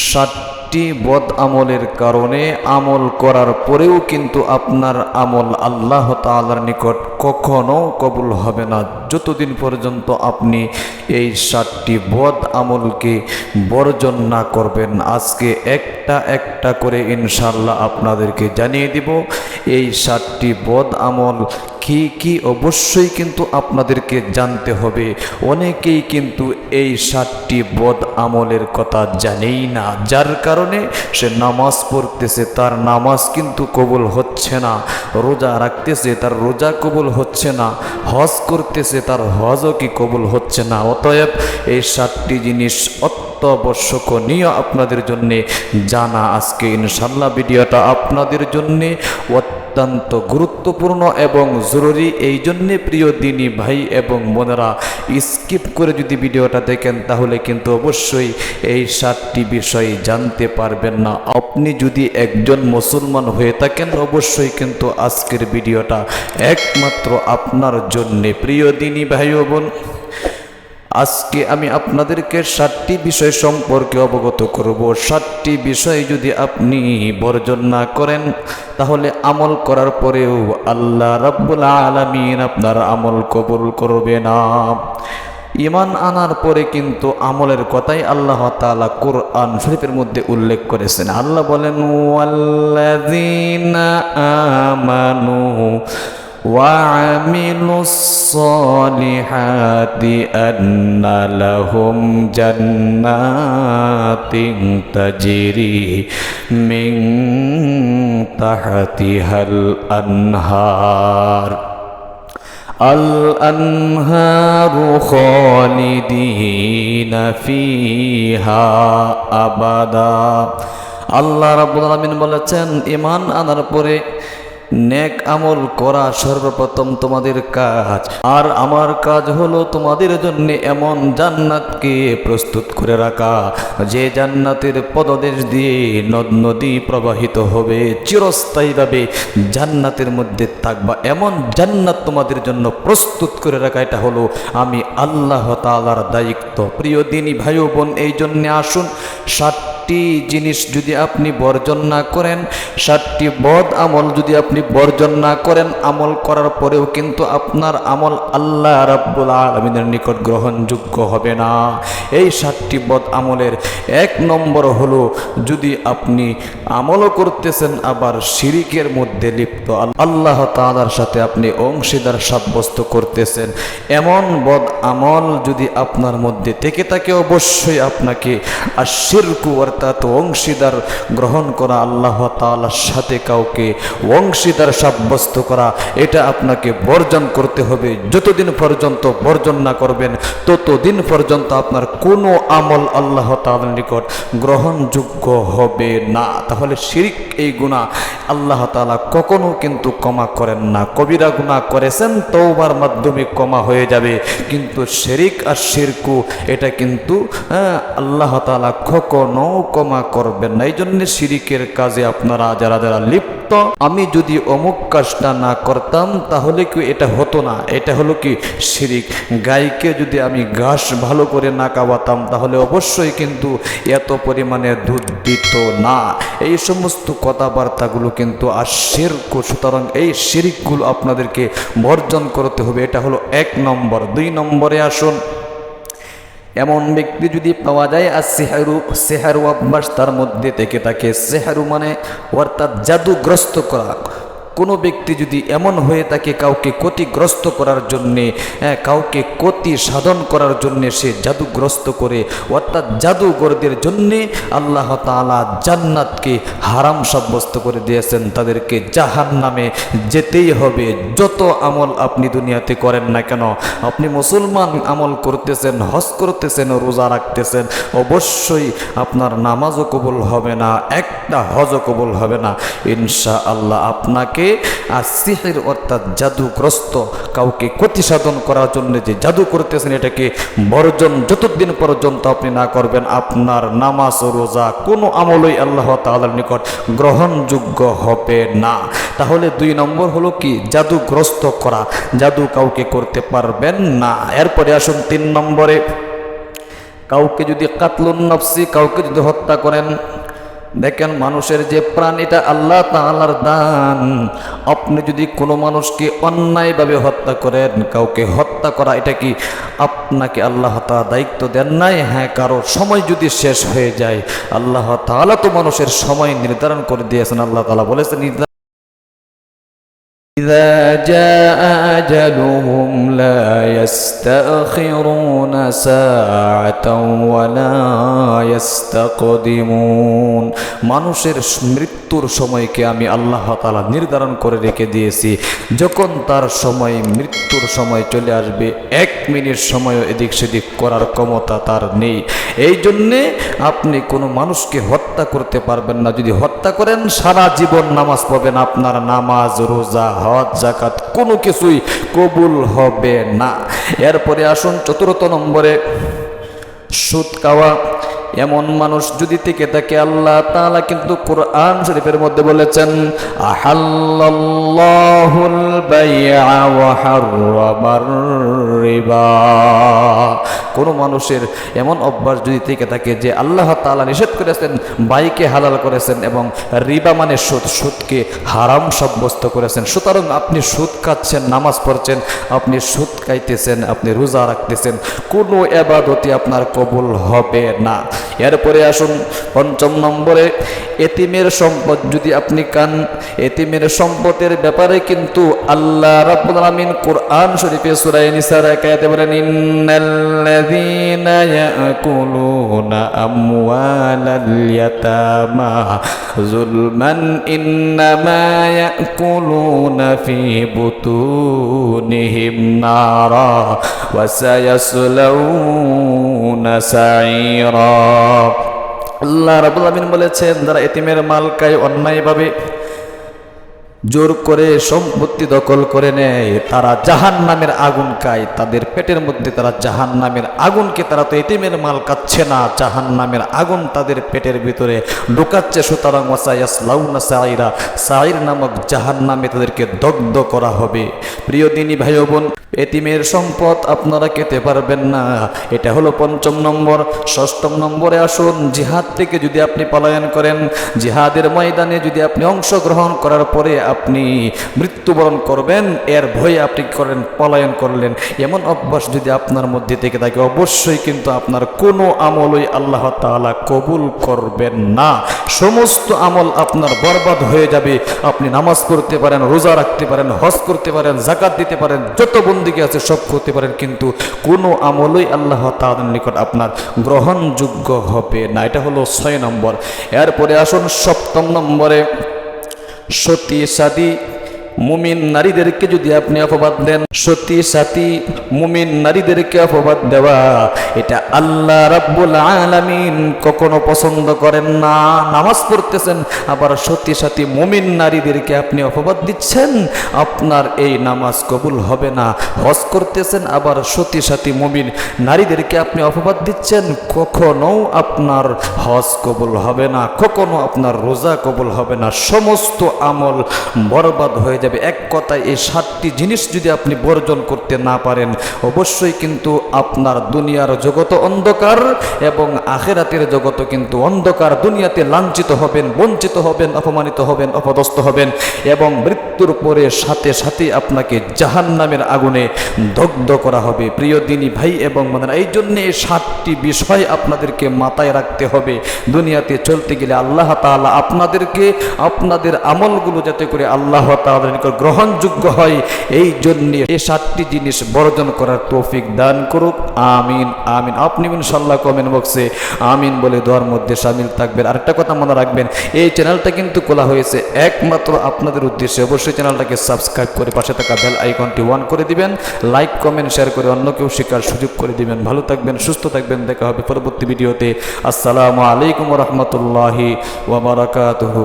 7টি বদ আমলের কারণে আমল করার পরেও কিন্তু আপনার আমল আল্লাহ তাআলার নিকট কখনো কবুল হবে না যতদিন পর্যন্ত আপনি এই 7টি বদ আমলকে বর্জন না করবেন। আজকে একটা একটা করে ইনশাআল্লাহ আপনাদেরকে জানিয়ে দিব এই 7টি বদ আমল কি কি অবশ্যই কিন্তু আপনাদেরকে জানতে হবে। অনেকেই কিন্তু এই 7টি বদ আমলের কথা জানেই না, যার কারণে সে নামাজ পড়তেছে তার নামাজ কিন্তু কবুল হচ্ছে না, রোজা রাখতেছে তার রোজা কবুল হচ্ছে না, হজ করতেছে তার হজও কি কবুল হচ্ছে না। অতএব এই 7টি জিনিস অত্যাবশ্যকীয় আপনাদের জন্যে জানা। আজকে ইনশাআল্লাহ ভিডিওটা আপনাদের জন্যে অত্যন্ত গুরুত্বপূর্ণ এবং জরুরি। এই জন্যে প্রিয় দিনী ভাই এবং বোনেরা স্কিপ করে যদি ভিডিওটা দেখেন তাহলে কিন্তু অবশ্যই এই 7টি বিষয় জানতে পারবেন না। আপনি যদি একজন মুসলমান হয়ে থাকেন অবশ্যই কিন্তু আজকের ভিডিওটা একমাত্র আপনার জন্যে। প্রিয় দিনী ভাই ও বোন, আজকে আমি আপনাদেরকে 7টি বিষয় সম্পর্কে অবগত করব। 7টি বিষয় যদি আপনি বর্জন না করেন তাহলে আমল করার পরেও আল্লাহ রাব্বুল আলামিন আপনার আমল কবুল করবে না। ঈমান আনার পরে কিন্তু আমলের কথাই আল্লাহ তাআলা কোরআন শরীফের মধ্যে উল্লেখ করেছেন। আল্লাহ বলেন, ওয়াল্লাযীনা আমানু وعملوا الصالحات أن لهم جنات تجري من تحتها الأنهار خالدين فيها أبدا। আল্লাহ রাব্বুল আলামিন বলেছেন, ঈমান আনার পরে নেক আমল করা সর্বপ্রথম তোমাদের কাজ, আর আমার কাজ হলো তোমাদের জন্য এমন জান্নাতকে প্রস্তুত করে রাখা যে জান্নাতের পদদেশ দিয়ে নদ নদী প্রবাহিত হবে, চিরস্থায়ীভাবে জান্নাতের মধ্যে থাকবা, এমন জান্নাত তোমাদের জন্য প্রস্তুত করে রাখা। এটা হলো আমি আল্লাহ তাআলার দায়িত্ব। প্রিয় দিনী ভাই ও বোন, এই জন্যে আসুন 7টি জিনিস যদি আপনি বর্জন না করেন, 7টি বদ আমল যদি আপনি বর্জন না করেন, আমল করার পরেও কিন্তু আপনার আমল আল্লাহ রাব্বুল আলামিনের নিকট গ্রহণযোগ্য হবে না। এই 7টি বদ আমলের 1 নম্বর হলো, যদি আপনি আমলও করতেছেন আবার শিরিকের মধ্যে লিপ্ত, আল্লাহ তাআলার সাথে আপনি অংশীদার সাব্যস্ত করতেছেন, এমন বদ আমল যদি আপনার মধ্যে থেকে থাকে অবশ্যই আপনাকে আশিরকু অর্থাৎ অংশীদার গ্রহণ করা, আল্লাহ তাআলার সাথে কাউকে অংশীদার সাব্যস্ত করা, এটা আপনাকে বর্জন করতে হবে। যতদিন পর্যন্ত বর্জন না করবেন ততদিন পর্যন্ত আপনার কোনো আমল আল্লাহ তাআলার নিকট গ্রহণযোগ্য হবে না। তাহলে শিরক এই গুনাহ আল্লাহ তাআলা কখনো কিন্তু ক্ষমা করেন না। কবিরা গুনাহ করেছেন তওবার মাধ্যমে ক্ষমা হয়ে যাবে, কিন্তু শিরক আর শিরকু এটা কিন্তু আল্লাহ তাআলা কখনো ক্ষমা করবেন না। এই জন্য শিরকের কাজে আপনারা যারা যারা লিপ্ত, আমি যদি অমুক কাজটা না করতাম তাহলে কি এটা হতো না, এটা হলো কি শিরক। গাইকে যদি আমি ঘাস ভালো করে না খাওয়াতাম তাহলে অবশ্যই কিন্তু এত পরিমাণে দুধ দিত না। এই সমস্ত কথাবার্তাগুলো কিন্তু আর শিরক। সুতরাং এই শিরকগুলো আপনাদেরকে বর্জন করতে হবে। এটা হলো 1 নম্বর। 2 নম্বরে আসুন, এমন ব্যক্তি যদি পাওয়া যায় আর সেহারু অভ্যাস তার মধ্যে থেকে থাকে, সেহারু মানে অর্থাৎ জাদুগ্রস্ত করা। কোনো ব্যক্তি যদি এমন হয়ে থাকে কাউকে ক্ষতিগ্রস্ত করার জন্যে, কাউকে ক্ষতি সাধন করার জন্যে সে জাদুগ্রস্ত করে, অর্থাৎ জাদুঘরদের জন্যে আল্লাহ তাআলা জান্নাতকে হারাম সাব্যস্ত করে দিয়েছেন, তাদেরকে জাহান্নামে যেতেই হবে। যত আমল আপনি দুনিয়াতে করেন না কেন, আপনি মুসলমান আমল করতেছেন, হজ করতেছেন, রোজা রাখতেছেন, অবশ্যই আপনার নামাজও কবুল হবে না, একটা হজও কবুল হবে না ইনশাআল্লাহ। আপনাকে আর সিহির অর্থাৎ জাদুগ্রস্ত কাউকে ক্ষতি সাধন করার জন্য যে জাদু করতেছেন এটাকে বর্জন যতদিন পর্যন্ত আপনি না করবেন আপনার নামাজ ও রোজা কোনো আমলই আল্লাহ তাআলার নিকট গ্রহণযোগ্য হবে না। তাহলে 2 নম্বর হলো কি, জাদুগ্রস্ত করা, জাদু কাউকে করতে পারবেন না। এরপরে আসুন 3 নম্বরে, কাউকে যদি কাতলুন নফসি, কাউকে যদি হত্যা করেন, দেখেন মানুষের যে প্রাণ এটা আল্লাহ তাআলার দান। আপনি যদি কোনো মানুষকে অন্যায়ভাবে হত্যা করেন, কাউকে হত্যা করা এটা কি আপনাকে আল্লাহ তাআলা দায়িত্ব দেন নাই? হ্যাঁ, কারো সময় যদি শেষ হয়ে যায়, আল্লাহ তাআলা তো মানুষের সময় নির্ধারণ করে দিয়েছেন। আল্লাহ তাআলা বলেছেন إذا جاء أجلهم لا يستأخرون ساعة ولا يستقدمون। মানুষের মৃত্যুর সময়কে আমি আল্লাহ তাআলা নির্ধারণ করে রেখে দিয়েছি। যখন তার সময়, মৃত্যুর সময় চলে আসবে, 1 মিনিট সময়ও এদিক সেদিক করার ক্ষমতা তার নেই। এই জন্যে আপনি কোনো মানুষকে হত্যা করতে পারবেন না। যদি হত্যা করেন, সারা জীবন নামাজ পড়বেন, আপনার নামাজ, রোজা, হজ, যাকাত কোনো কিছুই কবুল হবে না। এরপরে আসুন 4 নম্বরে, সুদ খাওয়া। এমন মানুষ যদি থেকে থাকে, আল্লাহ তাআলা কিন্তু কোরআন শরীফের মধ্যে বলেছেন আহাল্লাল্লাহুল বাই'a ওয়া হাররামার রিবা। কোন মানুষের এমন অভ্যাস যদি থেকে থাকে যে আল্লাহ তাআলা নিষেধ করেছেন, বাইকে হালাল করেছেন, এবং রিবা মানে সুদ, সুদকে হারাম সাব্যস্ত করেছেন। সুতরাং আপনি সুদ খাচ্ছেন, নামাজ পড়ছেন, আপনি সুদ খাইতেছেন, আপনি রোজা রাখতেছেন, কোনো ইবাদতই আপনার কবুল হবে না। এরপরে আসুন 5 নম্বরে, এতিমের সম্পদ যদি আপনি খান, এতিমের সম্পদের ব্যাপারে কিন্তু আল্লাহ রাব্বুল আলামিন কোরআন শরীফে সূরা নিসার আয়াতে বলেন ইন্নাল্লাযীনা ইয়াকুলুনা আমওয়ালাল ইয়াতামা যুলমান ইন্নামা ইয়াকুলুনা ফি বুতুনিহিম নারা ওয়া সায়াসলাউনা সাইরা। আল্লাহ রাব্বুল আলামিন বলেছেন, যারা এতিমের মাল খায়, অন্যায়ভাবে জোর করে সম্পত্তি দখল করে নেয়, তারা জাহান্নামের আগুন খায়। তাদের পেটের মধ্যে তারা জাহান্নামের আগুনকে, তারা তো এতিমের মাল খাচ্ছে না, জাহান্নামের আগুন তাদের পেটের ভিতরে ঢুকাচ্ছে। সুতরাং ওয়াসায়াসলাউনা সাইরা, সাইর নামক জাহান্নামে তাদেরকে দগ্ধ করা হবে। প্রিয় দিনী ভাই ও বোন, এতিমের সম্পদ আপনারা খেতে পারবেন না। এটা হলো 5 নম্বর। 6 নম্বরে আসুন, জিহাদ থেকে যদি আপনি পলায়ন করেন, জিহাদের ময়দানে যদি আপনি অংশগ্রহণ করার পরে আপনি মৃত্যুবরণ করবেন, এর ভয়ে আপনি করেন পলায়ন করলেন, এমন অভ্যাস যদি আপনার মধ্যে থেকে থাকে, অবশ্যই কিন্তু আপনার কোনো আমলই আল্লাহ তাআলা কবুল করবেন না। সমস্ত আমল আপনার বরবাদ হয়ে যাবে। আপনি নামাজ পড়তে পারেন, রোজা রাখতে পারেন, হজ করতে পারেন, যাকাত দিতে পারেন, যত বন্দিকে আছে সব করতে পারেন, কিন্তু কোনো আমলই আল্লাহ তাআলার নিকট আপনার গ্রহণযোগ্য হবে না। এটা হলো 6 নম্বর। এরপরে আসুন 7 নম্বরে, সতী সাথী মুমিন নারীদেরকে যদি আপনি অপবাদ দেন, সতী সাথী মুমিন নারীদেরকে অপবাদ দেওয়া, এটা আল্লাহ রাব্বুল আলামিন কখনো পছন্দ করেন না। নামাজ পড়তেছেন, আবার সতী সাথী মুমিন নারীদেরকে আপনি অপবাদ দিচ্ছেন, আপনার এই নামাজ কবুল হবে না। হজ করতেছেন, আবার সতী সাথী মুমিন নারীদেরকে আপনি অপবাদ দিচ্ছেন, কখনো আপনার হজ কবুল হবে না, কখনো আপনার রোজা কবুল হবে না। সমস্ত আমল বরবাদ হয়ে যাবে। এক কথায় এই 7টি জিনিস যদি আপনি বর্জন করতে না পারেন, অবশ্যই কিন্তু আপনার দুনিয়ার জগৎ অন্ধকার এবং আখিরাতের জগৎ কিন্তু অন্ধকার। দুনিয়াতে লাঞ্ছিত হবেন, বঞ্চিত হবেন, অপমানিত হবেন, অপদস্থ হবেন, এবং মৃত্যুর পরে সাথে সাথে আপনাকে জাহান্নামের আগুনে দগ্ধ করা হবে। প্রিয় দিনী ভাই এবং বোনেরা, এই জন্য এই 7টি বিষয় আপনাদেরকে মাথায় রাখতে হবে। দুনিয়াতে চলতে গেলে আল্লাহ তাআলা আপনাদেরকে, আপনাদের আমলগুলো যাতে করে আল্লাহ তাআলার নিকট গ্রহণযোগ্য হয়, এই জন্য এই 7টি জিনিস বর্জন করার তৌফিক দান করুক। আমিন আমিন। আপনি ইনশাআল্লাহ কমেন্ট বক্সে আমিন বলে দোয়ার মধ্যে শামিল থাকবেন। আরেকটা কথা মনে রাখবেন, এই চ্যানেলটা কিন্তু খোলা হয়েছে একমাত্র আপনাদের উদ্দেশ্যে। অবশ্যই চ্যানেলটাকে সাবস্ক্রাইব করে পাশে থাকা বেল আইকনটি অন করে দিবেন, লাইক কমেন্ট শেয়ার করে অন্যকেও শেখার সুযোগ করে দিবেন। ভালো থাকবেন, সুস্থ থাকবেন, দেখা হবে পরবর্তী ভিডিওতে। আসসালামু আলাইকুম ওয়া রাহমাতুল্লাহি ওয়া বারাকাতুহু।